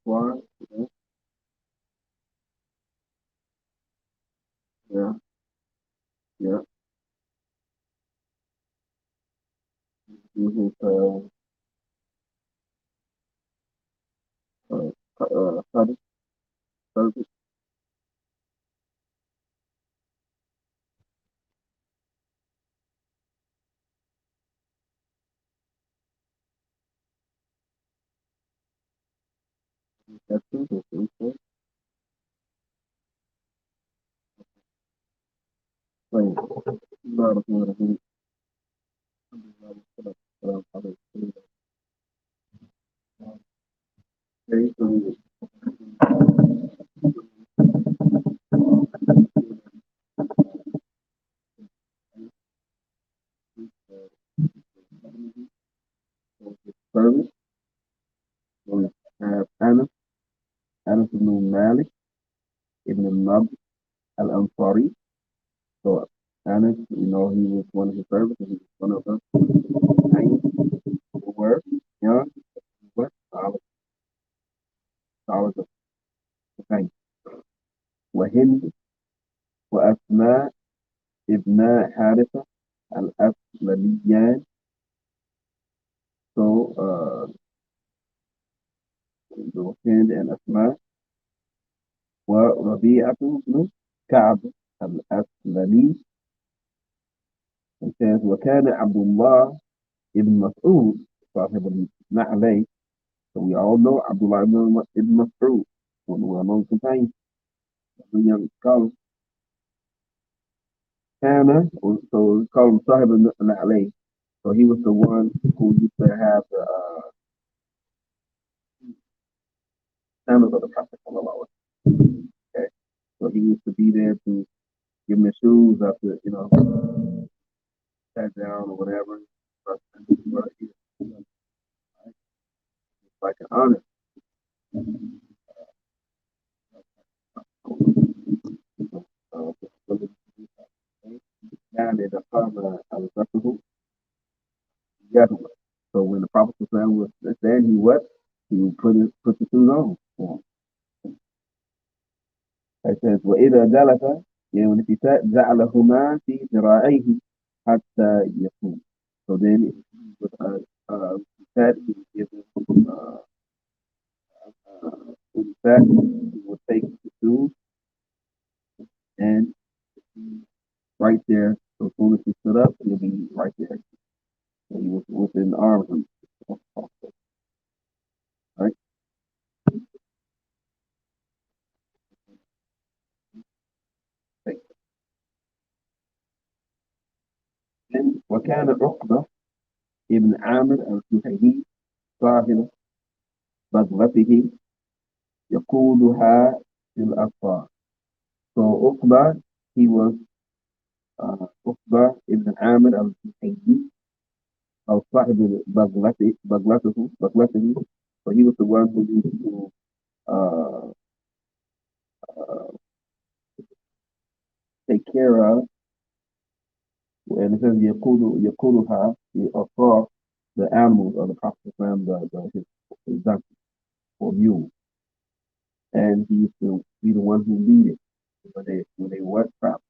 Why? Yeah, yeah, yeah. Do his study service. That's true. That's true. So, like, not a lot of things. Okay, so service. So we have Anas ibn Malik ibn Nab al-Ansari. So Anas, he was one of his servants, and he was one of the nine who were young, but scholars of the faith. وهند وأسماء ابن حارثة الأسلميان. So هند and Asma وربيعة بن كعب الأسلمي. It says وكان عبد الله ibn Mas'ud صاحب النعلين. So we all know Abdullah ibn Mas'ud, one of the well-known companions, the young scholar. Hannah, so we call him Sahib al-Na'alayn. So he was the one who used to have the sandals of the Prophet. Okay. So he used to be there to give him his shoes after, sat down or whatever. It's like an honor. Uh, يعني إذا قام الرسول يدعو. So when the Prophet was saying he wept, he would put the shoes on for him. It says, وإذا جلس يوم الفتاة جعلهما في ذراعيه حتى يقوم. So then with that he would give him with that he would take the shoes and right there. So as soon as he stood up, he'll be right there. So he was within arm's reach. Right? Then وكان عقبة ابن عامر الجهني صاحب بغلته يقودها في الأسفار. So Uqba, he was Uqba ibn Amir al-Hayyi, or Sahib Baglatihi. So he was the one who used to uh, uh, take care of, and it says Yakuluha, or for the animals of the Prophet, his donkey or mule. And he used to be the one who lead it when they were trapped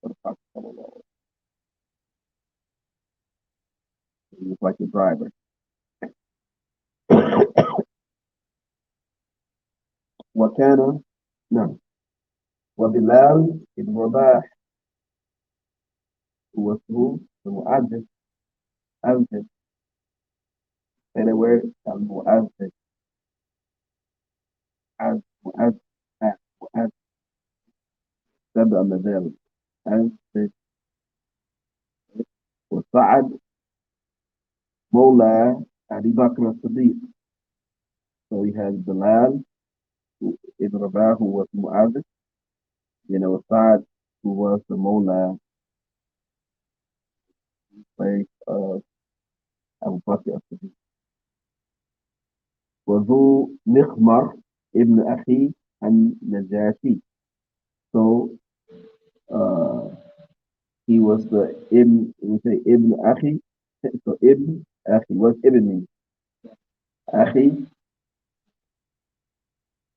for the Prophet. He was like the driver. وكان نعم وبلال بن رباح هو اسمه المؤذن أذن. Say the word المؤذن. مؤذن مؤذن تبدأ من ذلك أذن وصعد Mawla Abi Bakr as-Siddiq. So he has Bilal ibn Rabah, who was Mu'adh, then it was Sa'd, who was the Mawla, slave of Abu Bakr as-Siddiq. وذو مخمر ibn Akhi al-Najashi. So uh, he was the Ibn, we say Ibn Akhi. So Ibn Akhi, what's Ibn mean? Akhi,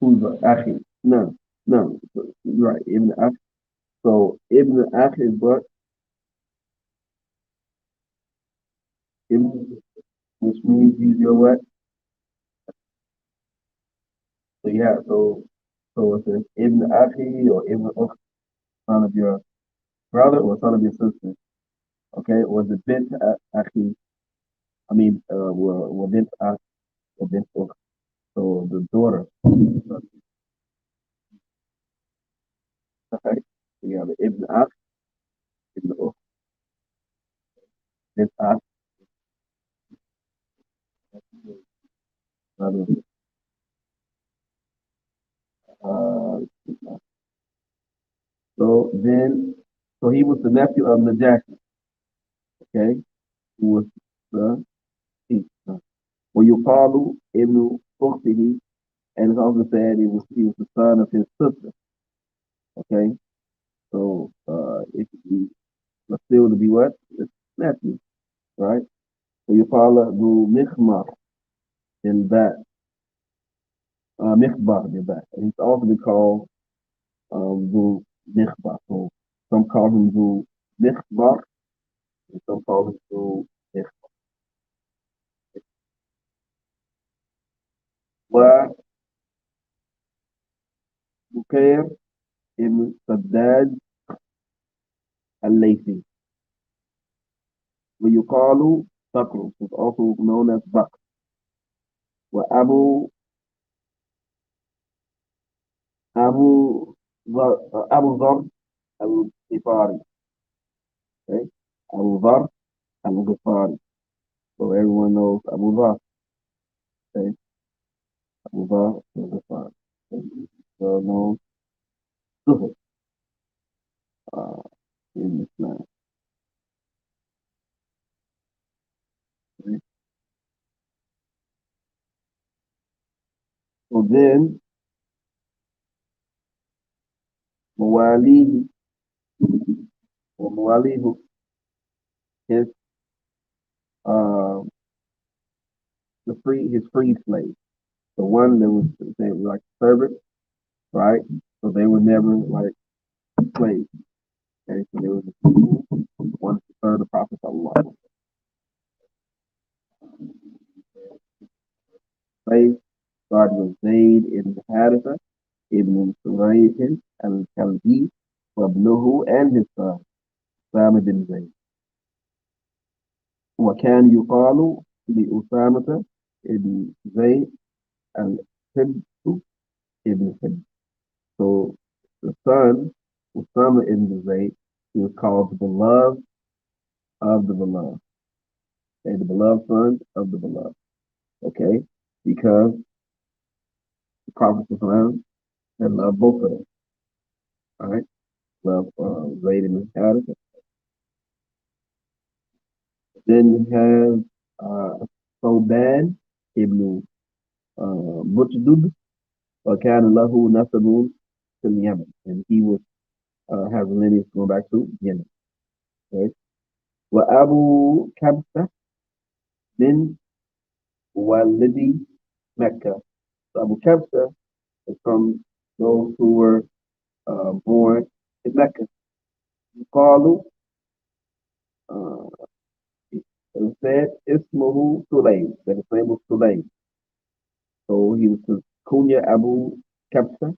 who's the Akhi? No, no, so, right, Ibn Akhi. So Ibn Akhi is what? Ibn, which means he's your what? So yeah, so it says Ibn Akhi or Ibn Ukh, son of your brother or son of your sister. Okay, or the bint Akhi, I mean, or bint Akh or bint Ukh. So the daughter. Okay, so you have the Ibn Akh, Ibn Ukh, bint Akh, brother. Uh, so then, so he was the nephew of Najashi, okay, who was the chief. ويقال ابن أخته, and it's also said he was the son of his sister. Okay, so it could be still to be what? It's nephew, right? ويقال ذو مخمر الباء, مخبر الباء, and he's also been called ذو مخبر. So some call him ذو مخبر, and some call him ذو مخبر. وبكير ابن سداد الليثي. ويقال بكر, who's also known as Bakr. وأبو أبو أبو ذر الغفاري. Okay? Abu Dhar al-Ghifari. So everyone knows Abu Dhar. Okay? Abu Dhar al-Ghifari. Okay? Well known Zuhud uh, in Islam. Okay? So then, Mawalihi or Mawalihu, his uh, his free slave. The one that was they were like servant, right? So they were never like slaves. Okay, so they were the people who wanted to serve the Prophet Allah. Slaves started with Zayd ibn Haritha ibn Surayh al-Kalbi وابنه and his son Usama bin Zayd. وكان يقال لأسامة ibn Zayd al-Hibs ibn Hibs. So the son, Usama ibn Zayd, he was called the beloved of the beloved. Okay, the beloved son of the beloved. Okay, because the Prophet had loved both of them. All right, loved Zayd ibn Harith. Then you have Soban ibn Butjdud, وكان له نسب في اليمن, and he was has lineage going back to Yemen. Okay, وأبو كبسة bin Walidi Mecca. So Abu Kabsa is from those who were born in Mecca. Qalu, uh, it said Ismuhu Sulaim, that his name was Sulaim. So he was his kunya Abu Kabsa,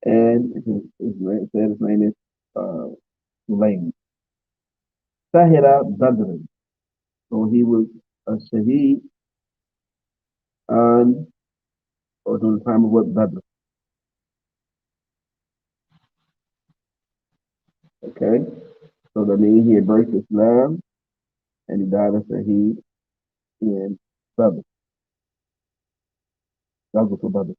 and it said his name is Sulaim. Sahira Badr. So he was a Shaheed on, or during the time of what Badr. Okay, so that means he embraced Islam and he died as Shaheed in Badr, غزوة بدر.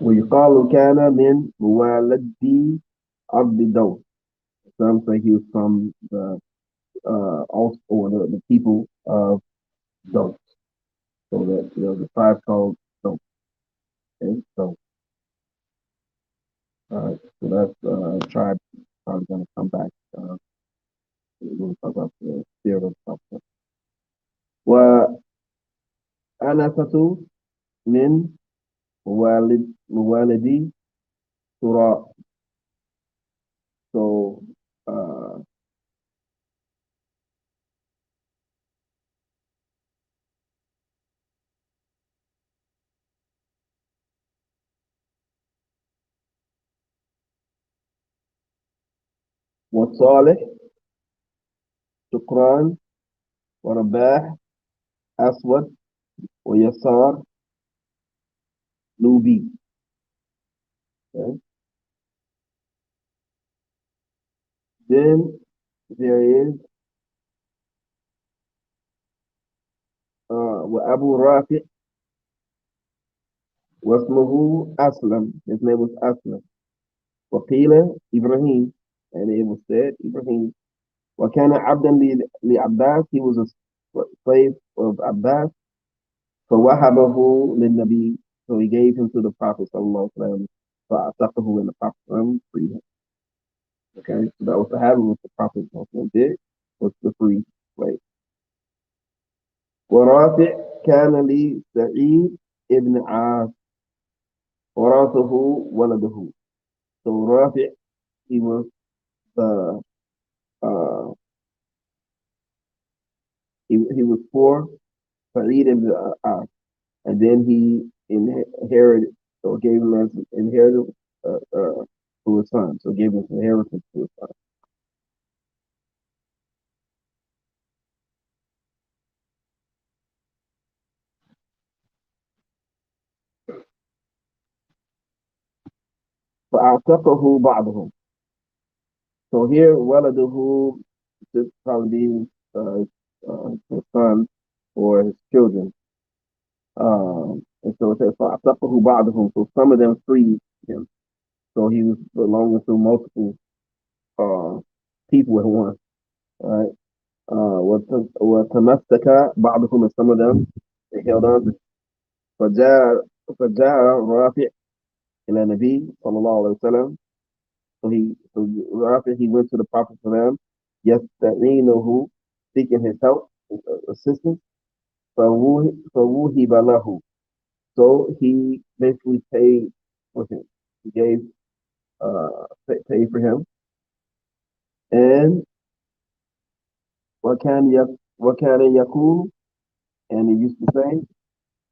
ويقال كان من موالدي أرض دوس. Some say he was from the also or the people of Dos. So that the tribe called Dos. Okay, so so that's tribe probably going to come back. We're going to talk about the Seerah stuff. وأنفة من موالدي سراء. So وصالح شكران ورباح أسود ويسار لوبي. Okay. Then there is وأبو رافع واسمه أسلم. His name was Aslam. وقيل إبراهيم, and it was said Ibrahim. وكان عبدا لعباس. He was a slave of Abbas. فوهبه للنبي. So he gave him to the Prophet صلى الله عليه وسلم. فأعتقه, and the Prophet freed him. Okay, so that was the habit with the Prophet did, was to free slave. ورافع كان لسعيد ابن عاص ورثه ولده. So Rafi, he was uh, uh, he was for Sa'id ibn As, and then he inherited or gave him as inheritance to his son. So gave his inheritance to his son. فأعتقه بعضهم. So here, waladuhu, this probably be his son or his children. And so it says, فأعتقه بعضهم. So some of them freed him. So he was belonging to multiple uh, people at once. Right? وتمسك بعضهم, and some of them they held on to. فجاء فجاء رافع إلى النبي صلى الله عليه وسلم. So Rafi, he went to the Prophet for them. يستعينه, seeking his help, assistance. فوهب له. So he basically paid for him. He gave paid for him. And وكان يقول, and he used to say,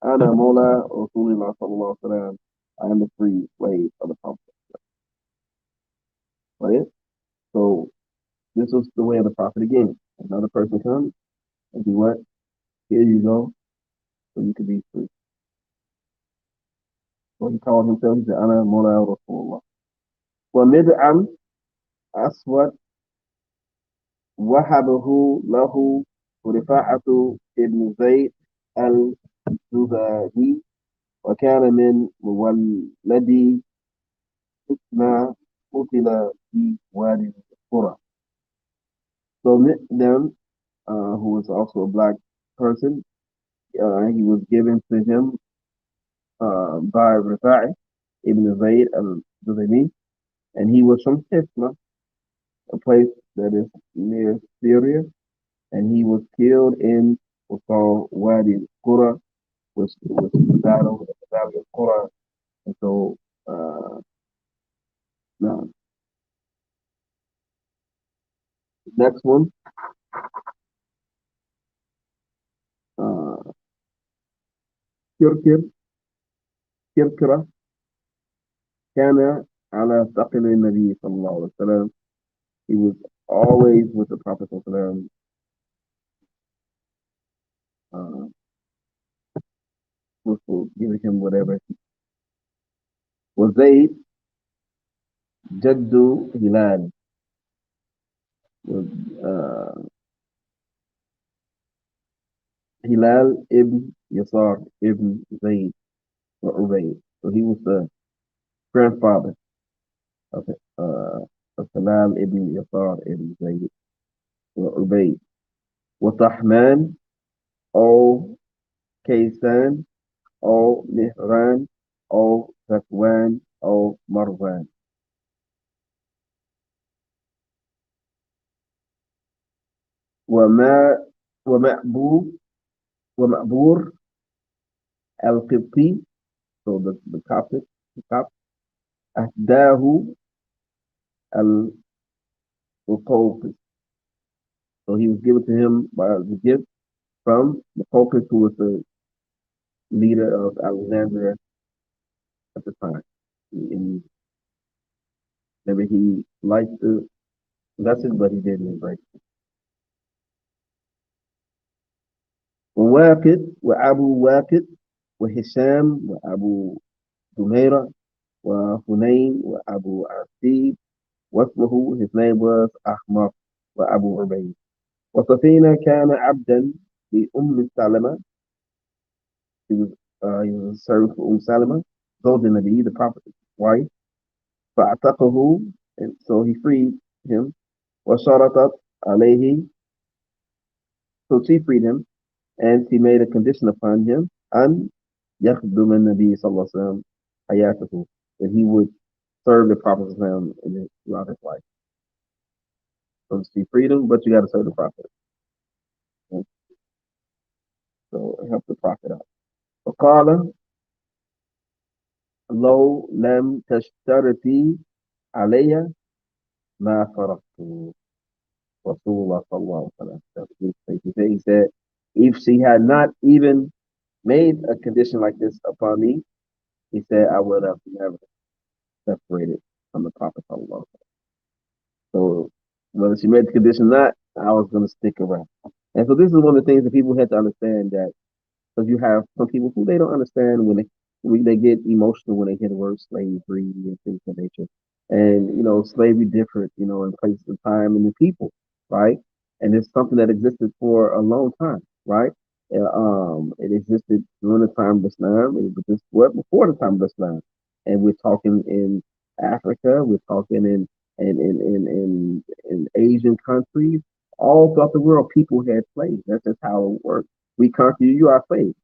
Ana Mola Rasulullah sallallahu alaihi wasallam. I am the free slave of the Prophet. Right? So this was the way of the Prophet again. Another person comes and do what? Here you go, so you can be free. So he called himself, he said, Ana Mola Rasulullah. ومدعم أسود وهبه له رفاعة ابن زيد الزبادي. وكان من مولدي حسنى قتل في وادي القرى. So them, who was also a black person, he was given to him by Rifa'i ibn Zayd al-Zubayni, and he was from Hisma, a place that is near Syria, and he was killed in what's called Wadi Qura, which was the battle, the Valley of Qura. And so, now, the next one, uh, Kirkir, Kirkira, كان على ثقل النبي صلى الله عليه وسلم. He was always with the Prophet صلى الله عليه وسلم. Was giving him whatever. وزيد جد هلال. Hilal ibn Yasar ibn Zayd or Ubayd. So he was the grandfather of Hilal ibn Yasar ibn Zayd or Ubayd. وطحمان أو كيسان أو مهران أو ذكوان أو مروان. وما ومأبو ومأبور القبطي. So the Coptic, the Cop, أهداه القوقس. So he was given to him by the gift from the Pocus, who was the leader of Alexandria at the time. And maybe he liked the message, but he didn't embrace it. وواقد وأبو واقد وهشام وأبو دميرة وهنين وأبو عسيب واسمه his name was أحمر وأبو عبيد. وسفينة كان عبدا لأم سلمة. He was a servant for Salama, زوج النبي, the prophet's wife. فاعتقه, and so he freed him. وشرطت عليه, so she freed him, and she made a condition upon him, أن يخدم النبي صلى الله عليه وسلم حياته, that he would serve the prophet throughout his life. So she freed him, but you got to serve the prophet. So help the prophet out. فقال لو لم تشترطي علي ما فرضت Rasulullah sallallahu alaihi wasallam. He said, if she had not even made a condition like this upon me, he said, I would have never separated from the Prophet sallallahu alaihi wasallam. So whether she made the condition or not, I was going to stick around. And so this is one of the things that people have to understand, that because you have some people who they don't understand when they get emotional when they hear the word slavery and things of that nature. And slavery differed, in places and time and the people, right? And it's something that existed for a long time, right? It existed during the time of Islam. It existed before the time of Islam. And we're talking in Africa. We're talking in Asian countries. All throughout the world, people had slaves. That's just how it works. We conquer you, you are slaves.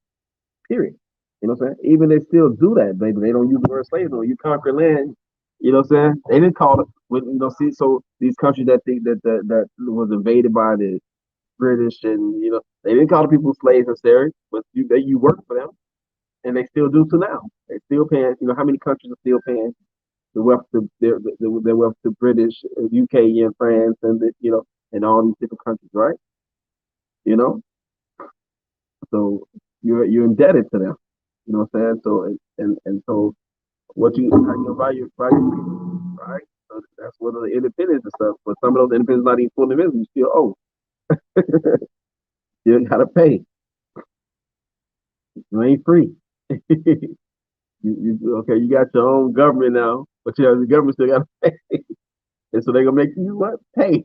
Period. You know what I'm saying? Even they still do that, baby. They don't use the word slaves no. You conquer land. You know what I'm saying? They didn't call it. See, so these countries that think that was invaded by the British, and they didn't call the people slaves necessarily, but you work for them, and they still do to now. They still paying. How many countries are still paying the wealth to their wealth to British, UK, and France, and and all these different countries, right? You know, so you're indebted to them. You know what I'm saying? So and so what value freedom, right? So that's one of the independence and stuff. But some of those independents not even fully independent. You still owe. You gotta pay. You ain't free. Okay? You got your own government now, but the government still gotta pay. And so they're gonna make you what? Pay.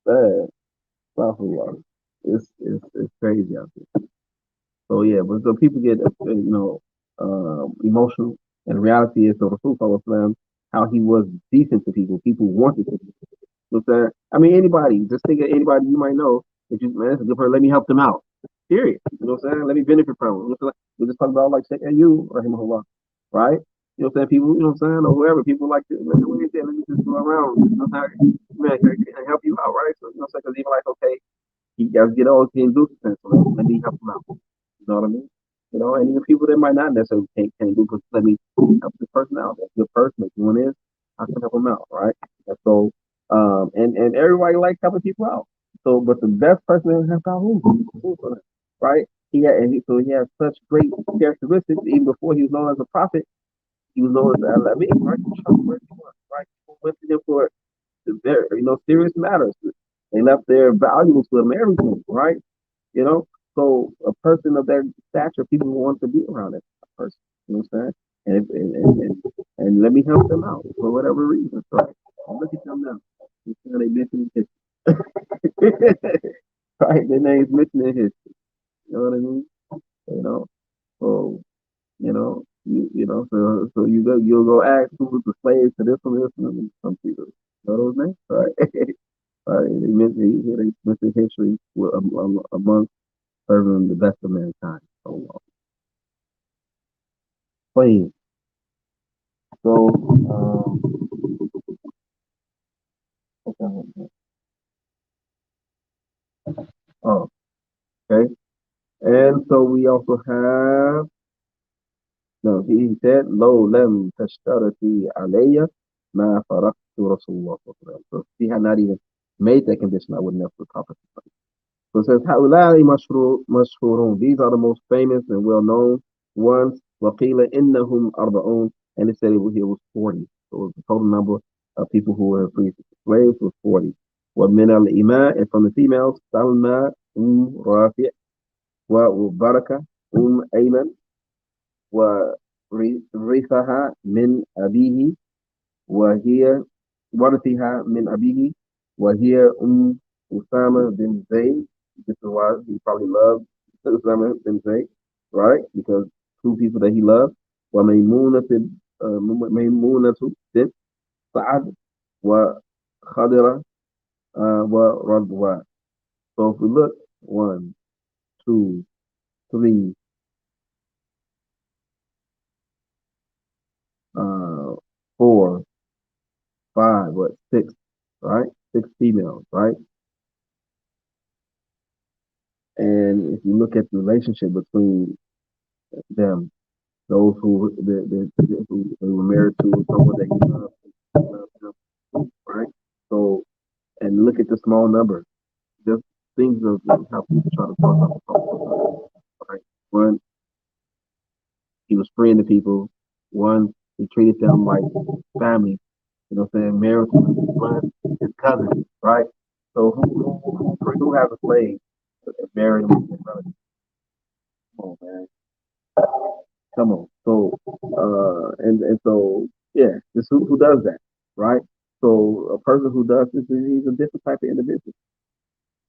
Man, it's crazy out there. So yeah, but so people get emotional, and the reality is, so Rasul Sallallahu Alaihi Wasallam, how he was decent to people. People wanted to. You know what I'm saying? I mean, anybody. Just think of anybody you might know that man, that's a good person. Let me help them out. Period. You know what I'm saying? Let me benefit from them. We just talk about like Sheikh you or Rahimahullah, right? You know what I'm saying? People, you know what I'm saying, or whoever. People like to, man, what you say? Let me just go around. You know, man, can I help you out, right? So you know, because even like, okay, you guys get all can do things. So let me help them out. You know what I mean? And even people that might not necessarily can't do, but let me help the person out. That's a good person. If one is, I can help them out, right? And so, and everybody likes helping people out. So, but the best person to help out who, right? So he has such great characteristics. Even before he was known as a prophet, he was known as Al-Amin, right? Trustworthy one, right? People went to him for the very, serious matters. They left their valuables with him, everything, right? You know, so a person of that stature, people want to be around that person. You know what I'm saying? And let me help them out for whatever reason, right? Look at them now. They mentioned it. right? Their names mentioned in history. You know what I mean? You know, so so you'll go ask who was the slave to this one, and some people know those names, right? Right? They mention history amongst serving the best of mankind. So, slave. So, okay. Oh, okay. And so we also have, no, he said, Lo lem tashtarati alayya ma faraktu Rasulullah. So he had not even made that condition, I wouldn't have to talk. So it says, هؤلاء مشهورون. These are the most famous and well-known ones. وقيل إنهم أربعون. And it said it was 40. So the total number of people who were free slaves was 40. ومن الإماء, and from the females, سلمى رافع وبركة أيمن ورثها من أبيه وهي ورثها من أبيه وهي أسامة بن زيد. This is why he probably loved Usama bin Zayd, right? Because two people that he loved. وميمونة ميمونة بنت سعد وخضرة ورضوان. So if we look, one, two, three, uh, four, five, what, six, right? Six females, right? And if you look at the relationship between them, those who they were married to someone that loved them, right? So, and look at the small number. Just things of how people try to talk about, right? One, he was freeing the people. One, he treated them like family. You know what I'm saying? Married to his blood, his cousin, right? So who has a slave and married him as relative? Come on, man. Come on. So and so yeah, this who does that, right? So a person who does this, he's a different type of individual.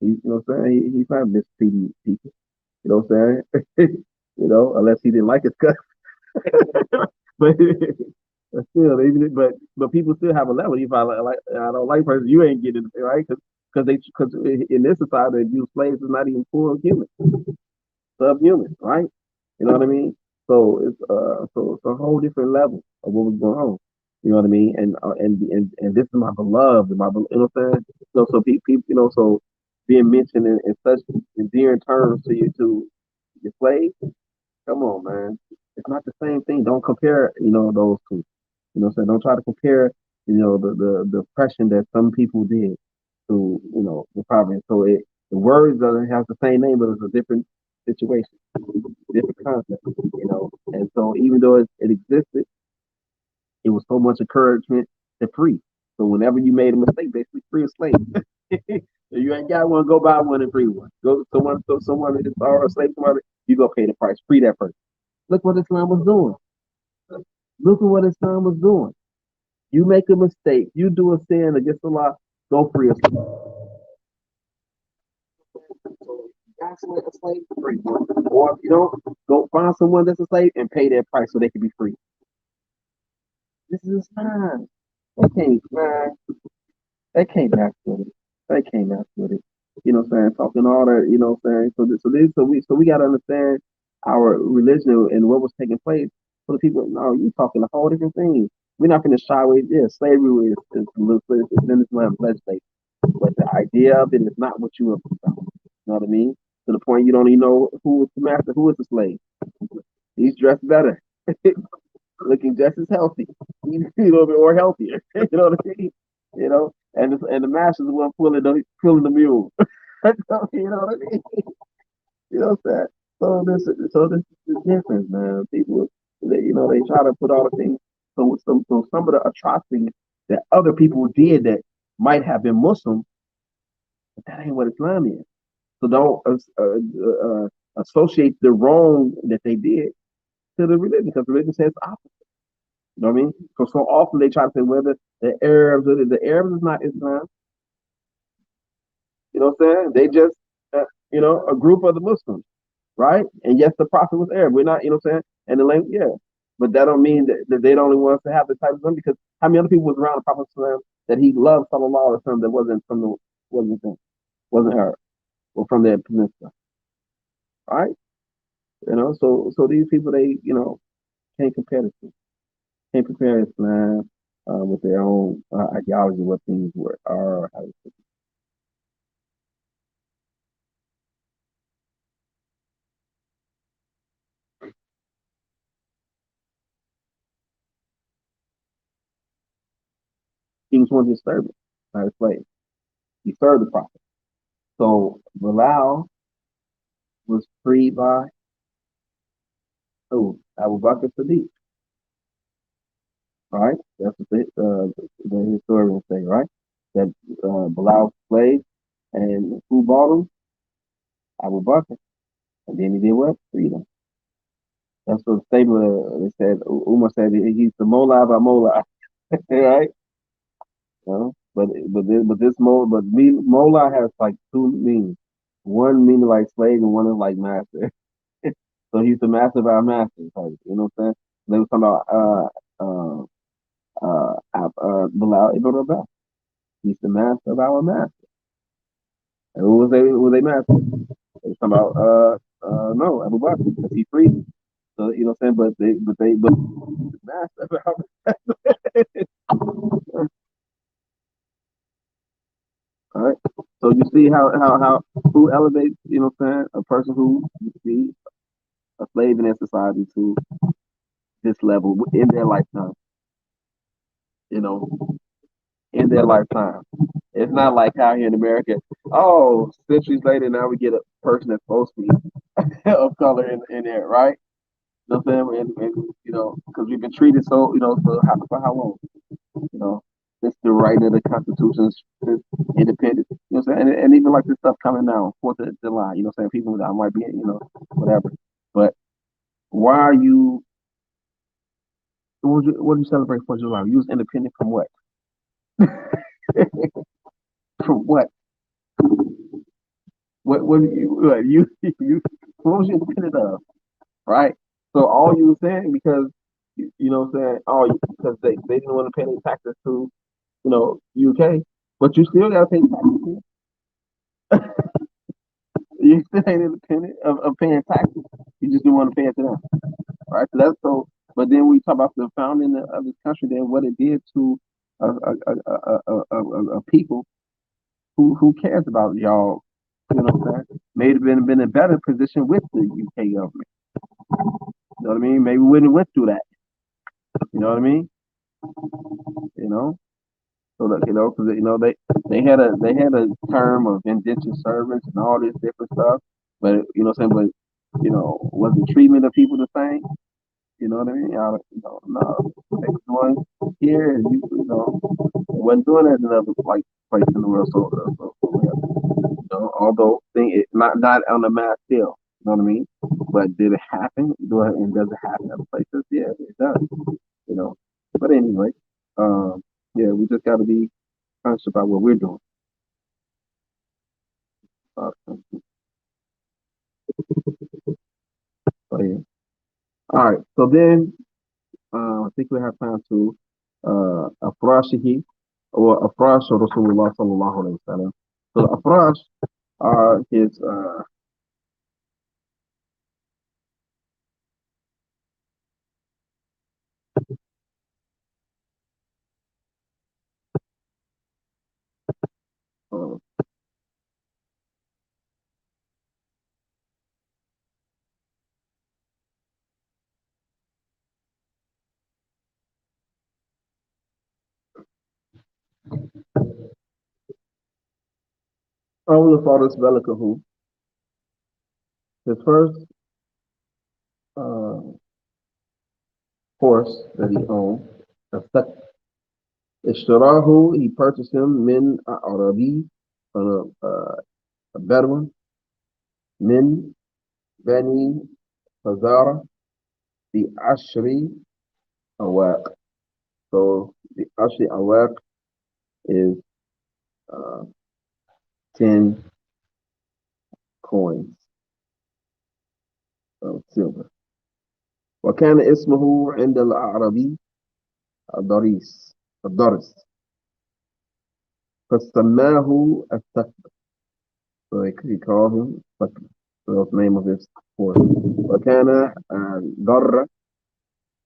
You know what I'm saying? He's not mistreating people. You know what I'm saying? Unless he didn't like his cut. but still, but people still have a level. If I don't like person, you ain't getting it, right? Because in this society, they use slaves is not even full human, subhuman, right? You know what I mean? So it's a whole different level of what was going on. You know what I mean? And this is my beloved, you know what I'm saying? So people, so being mentioned in such endearing terms to you to your slave. Come on, man. It's not the same thing. Don't compare, those two. You know what I'm saying? Don't try to compare, the oppression that some people did to, the province. So the words doesn't have the same name, but it's a different situation, different concept, And so even though it existed, it was so much encouragement to free. So whenever you made a mistake, basically free a slave. If you ain't got one, go buy one and free one. Go someone is or a slave, somebody, you go pay the price, free that person. Look what Islam was doing. Look at what Islam was doing. You make a mistake, you do a sin against Allah, go free a slave. So that's what a slave is free. Or if you don't, go find someone that's a slave and pay their price so they can be free. This is Islam. They can't, man. They can't mess with it. They can't mess with it. You know what I'm saying? Talking all that, you know what I'm saying? So we gotta understand our religion and what was taking place. For the people, no, you talking a whole different thing. We're not gonna shy away. Yeah, slavery is in Islam legislation. But the idea of it is not what you were about. You know what I mean? To the point you don't even know who is the master, who is the slave. He's dressed better, looking just as healthy, a little bit more healthier. You know what I mean? And the master's the one pulling the mule. You know what I mean? You know what I'm saying? So this is the difference, man. People, they try to put all the things. So some of the atrocities that other people did that might have been Muslim, but that ain't what Islam is. So don't associate the wrong that they did to the religion because religion says opposite. You know what I mean? So often they try to say whether the Arabs is not Islam. You know what I'm saying? They just a group of the Muslims, right? And yes, the Prophet was Arab. We're not, what I'm saying? And the language, yeah. But that don't mean that they the only ones to have the type of them because how many other people was around the Prophet that he loved sallallahu alaihi wasallam that wasn't them, wasn't her, or from the peninsula, right? So these people they can't compare the two. Can't compare Islam with their own ideology, what things are. How he was one of his servants, not a slave. He served the Prophet. So Bilal was freed by Abu Bakr Siddiq, right? That's what the historians say, right? That Bilal was slave, and who bought him? Abu Bakr. And then he did what? Freed him. That's what the statement they said. Umar said he's the Mola by Mola, right? But Mola has like two meanings. One meaning like slave, and one is like master. So he's the master of our masters. Like, you know what I'm saying? They were talking about Bilal ibn Rabah. He's the master of our master. And who was they master? They were talking about no, Abu Bakr, because he freed him. So you know what I'm saying? But the master of our all right. So you see how who elevates, what I'm saying, a person who you see a slave in their society to this level in their lifetime, you know, in their lifetime. It's not like out here in America, oh, centuries later, now we get a person that's supposed to be of color in there, right? You know what I'm saying? And because we've been treated so, for how long? You know, it's the writing of the Constitution, independence, you know what I'm saying? And even like this stuff coming now, 4th of July, you know what I'm saying? People that might be, whatever. But why are you, what do you celebrate 4th of July? You was independent from what? From what? What was you independent of? Right? So all you were saying because you know what I'm saying, because they didn't want to pay any taxes to, UK, but you still gotta pay taxes. You still ain't independent of paying taxes. You just didn't want to pay it to them. Right? But then we talk about the founding of this country, then what it did to a people who cares about y'all, you know what I'm saying? May have been in a better position with the UK government. You know what I mean? Maybe we wouldn't have went through that. You know what I mean? You know, so that because they had a term of indentured servants and all this different stuff. But you know what I'm saying? But was the treatment of people the same? You know what I mean? No, they was doing here, and they wasn't doing that in other like place in the world. Although thing it not on a mass scale. You know what I mean? But did it happen? And does it happen other places? Yeah, it does. You know. But anyway, yeah, we just got to be conscious about what we're doing. So yeah. All right. So then, I think we have time to Afrashihi or Afrash or Rasulullah sallallahu alaihi wasallam. So the Afrash are his uh, the father's Belikahu. His first uh, horse that he owned, Ishtarahu, he purchased him min Arabi from a Bedouin, min Bani Fazara, the Ashri Awaq. So the Ashri Awaq is uh, 10 coins of silver. وكان اسمه عند الأعرابي الضريس الضرس فسماه الثكل. So he called him Thakl. So that's the name of his horse. وكان جر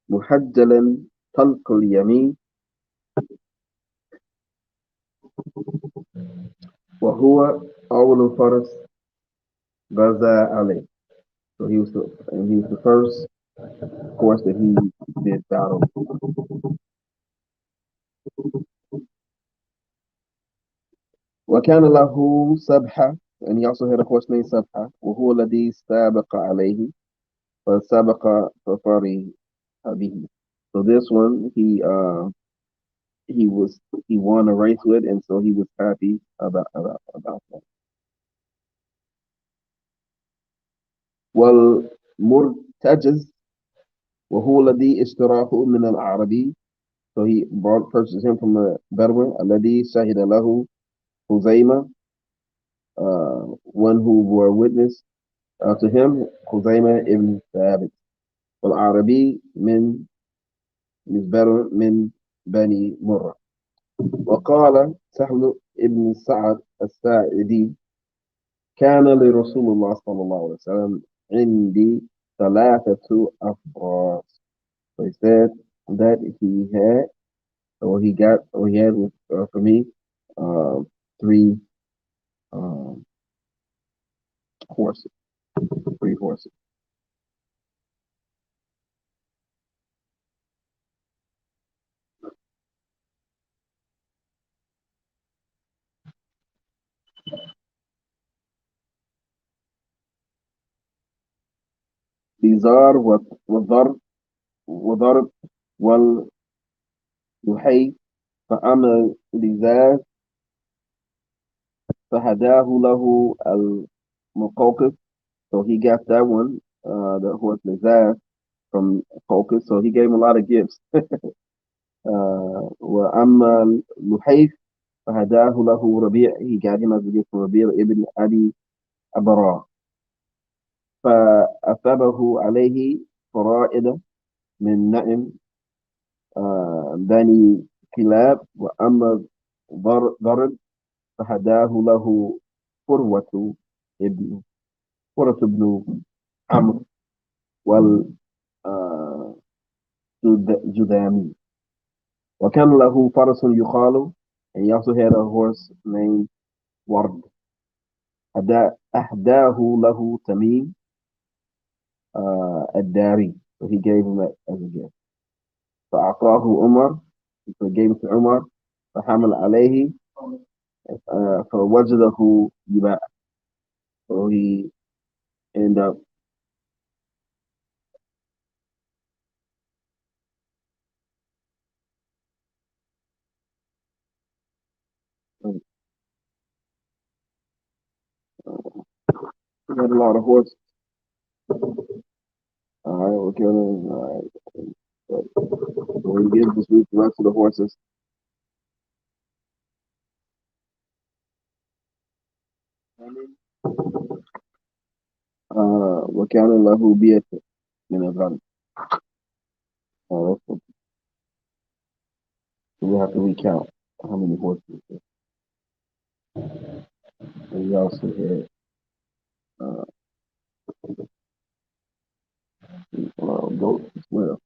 محجلا طلق اليمين وهو أول فرس غزا عليه. So he was the first horse that he did battle. وكان له سبحة, and he also had a horse named سبحة وهو الذي سابق عليه فسبق فرح به. So this one he won a race with, and so he was happy about that. والمرتجز وهو الذي اشتراه من الأعرابي. So he purchased him from a Bedouin. الذي شهد له خزيمة, one who bore witness to him, خزيمة ibn Thabit. والعربي من Bedouin من بني مرة. وقال سهل ابن سعد الساعدي كان لرسول الله صلى الله عليه وسلم عندي ثلاثة أفراس. So he said that he had for me uh, three um, horses, three horses. بزار وضرب واللحي. فأما لزاز فهداه له المقوقس. So he got that one, the horse Lizaz from Focus. So he gave him a lot of gifts. وأما لحيف فهداه له ربيع. He got him as a gift from ربيع ibn Abi Abara. فأثابه عليه فرائد من نعم بني كلاب. وأما ضرب فهداه له فروة ابن فروة بن عمرو والجذامي. وكان له فرس يقال, and he also had a horse named Ward. أهداه له تميم الداري. So he gave him that as a gift. فأعطاه عمر. So he gave it to Umar. فحمل عليه فوجده يباع. So he ended up he had a lot of horses. All right, we're killing. All right. So he gives this week the rest of the horses. وكان له بيت من الغنم. So we have to recount how many horses. And we also had uh, goats as well.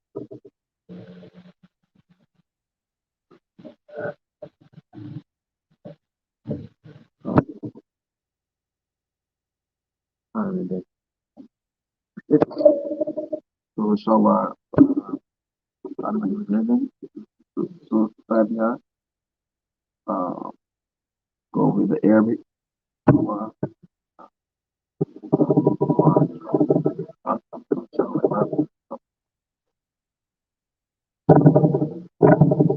And so inshallah, بعد ما نتكلم سورة الفاتحة, go over the Arabic